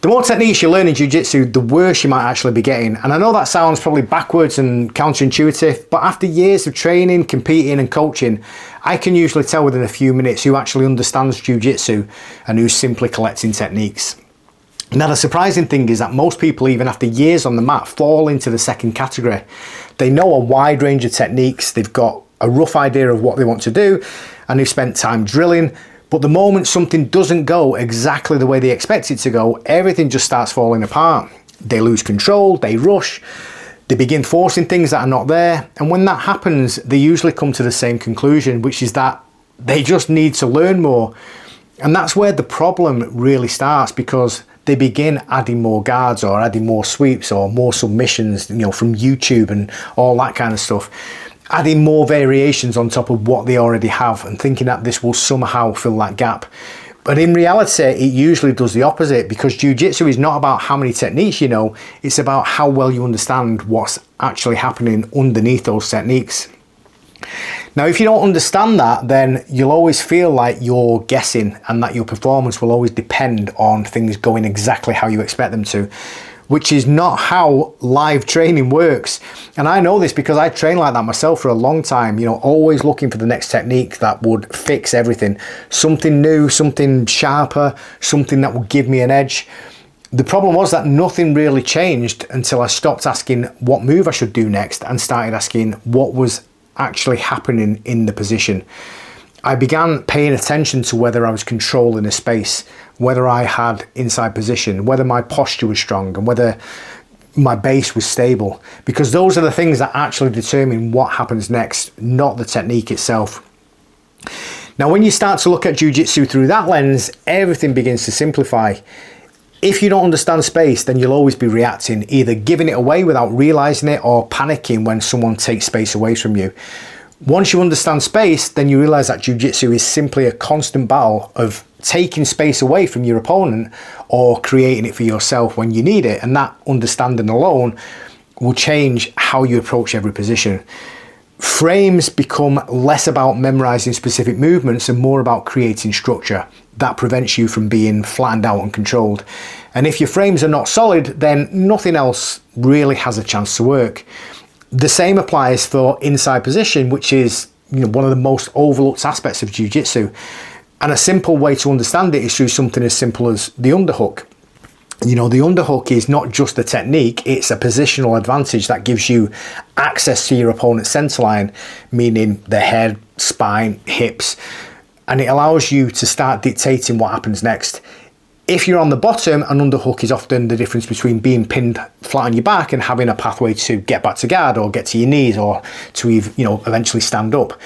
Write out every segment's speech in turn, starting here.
The more techniques you learn in jiu-jitsu, the worse you might actually be getting. And I know that sounds probably backwards and counterintuitive, but after years of training, competing and coaching, I can usually tell within a few minutes who actually understands jiu-jitsu and who's simply collecting techniques. Now, the surprising thing is that most people, even after years on the mat, fall into the second category. They know a wide range of techniques, they've got a rough idea of what they want to do, and they've spent time drilling. But the moment something doesn't go exactly the way they expect it to go, everything just starts falling apart. They lose control, they rush, they begin forcing things that are not there. And when that happens, they usually come to the same conclusion, which is that they just need to learn more. And that's where the problem really starts, because they begin adding more guards or adding more sweeps or more submissions, from YouTube and all that kind of stuff. Adding more variations on top of what they already have and thinking that this will somehow fill that gap. But in reality, it usually does the opposite, because jiu-jitsu is not about how many techniques you know, it's about how well you understand what's actually happening underneath those techniques. Now, if you don't understand that, then you'll always feel like you're guessing and that your performance will always depend on things going exactly how you expect them to, which is not how live training works. And I know this because I trained like that myself for a long time, always looking for the next technique that would fix everything. Something new, something sharper, something that would give me an edge. The problem was that nothing really changed until I stopped asking what move I should do next and started asking what was actually happening in the position. I began paying attention to whether I was controlling a space, whether I had inside position, whether my posture was strong, and whether my base was stable, because those are the things that actually determine what happens next, not the technique itself. Now, when you start to look at jiu-jitsu through that lens, everything begins to simplify. If you don't understand space, then you'll always be reacting, either giving it away without realizing it or panicking when someone takes space away from you. Once you understand space, then you realize that jiu-jitsu is simply a constant battle of taking space away from your opponent or creating it for yourself when you need it. And that understanding alone will change how you approach every position. Frames become less about memorizing specific movements and more about creating structure that prevents you from being flattened out and controlled. And if your frames are not solid, then nothing else really has a chance to work. The same applies for inside position, which is one of the most overlooked aspects of jiu-jitsu. And a simple way to understand it is through something as simple as the underhook. The underhook is not just a technique, it's a positional advantage that gives you access to your opponent's center line, meaning the head, spine, hips, and it allows you to start dictating what happens next. If you're on the bottom, an underhook is often the difference between being pinned flat on your back and having a pathway to get back to guard or get to your knees or to eventually stand up.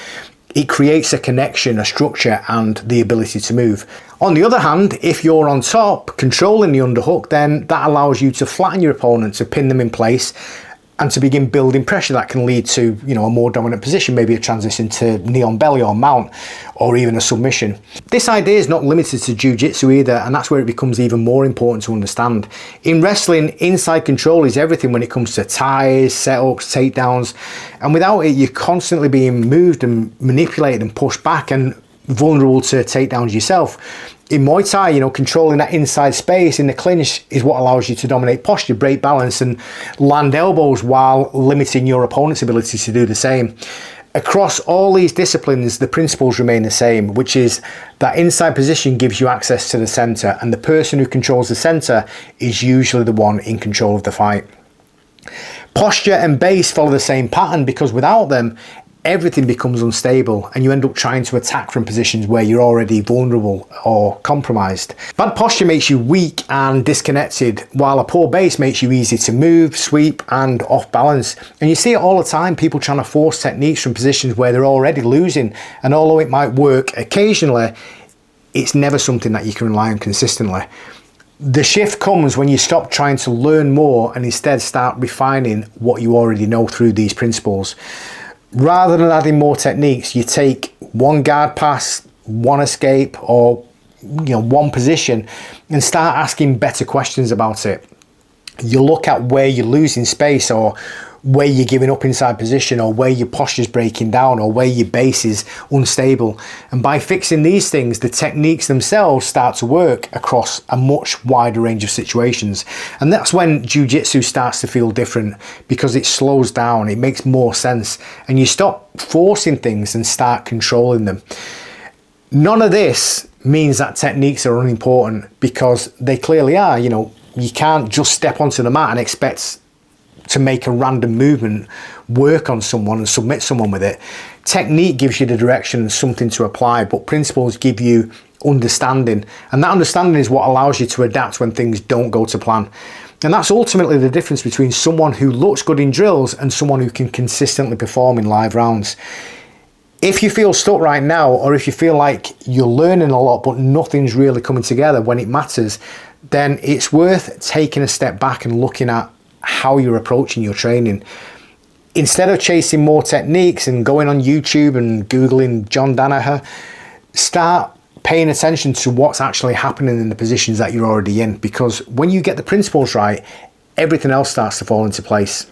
It creates a connection, a structure, and the ability to move. On the other hand, if you're on top, controlling the underhook, then that allows you to flatten your opponent, to pin them in place, and to begin building pressure that can lead to a more dominant position, maybe a transition to knee on belly or mount, or even a submission. This idea is not limited to jiu-jitsu either, and that's where it becomes even more important to understand. In wrestling, inside control is everything when it comes to ties, setups, takedowns, and without it, you're constantly being moved and manipulated and pushed back and vulnerable to takedowns yourself. In Muay Thai, controlling that inside space in the clinch is what allows you to dominate posture, break balance, and land elbows while limiting your opponent's ability to do the same. Across all these disciplines, the principles remain the same, which is that inside position gives you access to the center, and the person who controls the center is usually the one in control of the fight. Posture and base follow the same pattern, because without them, everything becomes unstable and you end up trying to attack from positions where you're already vulnerable or compromised. Bad posture makes you weak and disconnected, while a poor base makes you easy to move, sweep, and off balance. And you see it all the time, people trying to force techniques from positions where they're already losing, and although it might work occasionally, it's never something that you can rely on consistently. The shift comes when you stop trying to learn more and instead start refining what you already know through these principles. Rather than adding more techniques, you take one guard pass, one escape, or one position, and start asking better questions about it. You look at where you're losing space or where you're giving up inside position, or where your posture's breaking down, or where your base is unstable. And by fixing these things, the techniques themselves start to work across a much wider range of situations. And that's when jiu-jitsu starts to feel different, because it slows down, it makes more sense, and you stop forcing things and start controlling them. None of this means that techniques are unimportant, because they clearly are. You know, you can't just step onto the mat and expect to make a random movement work on someone and submit someone with it. Technique gives you the direction and something to apply, but principles give you understanding, and that understanding is what allows you to adapt when things don't go to plan. And that's ultimately the difference between someone who looks good in drills and someone who can consistently perform in live rounds. If you feel stuck right now, or if you feel like you're learning a lot but nothing's really coming together when it matters, then it's worth taking a step back and looking at how you're approaching your training. Instead of chasing more techniques and going on YouTube and Googling John Danaher, start paying attention to what's actually happening in the positions that you're already in, because when you get the principles right, everything else starts to fall into place.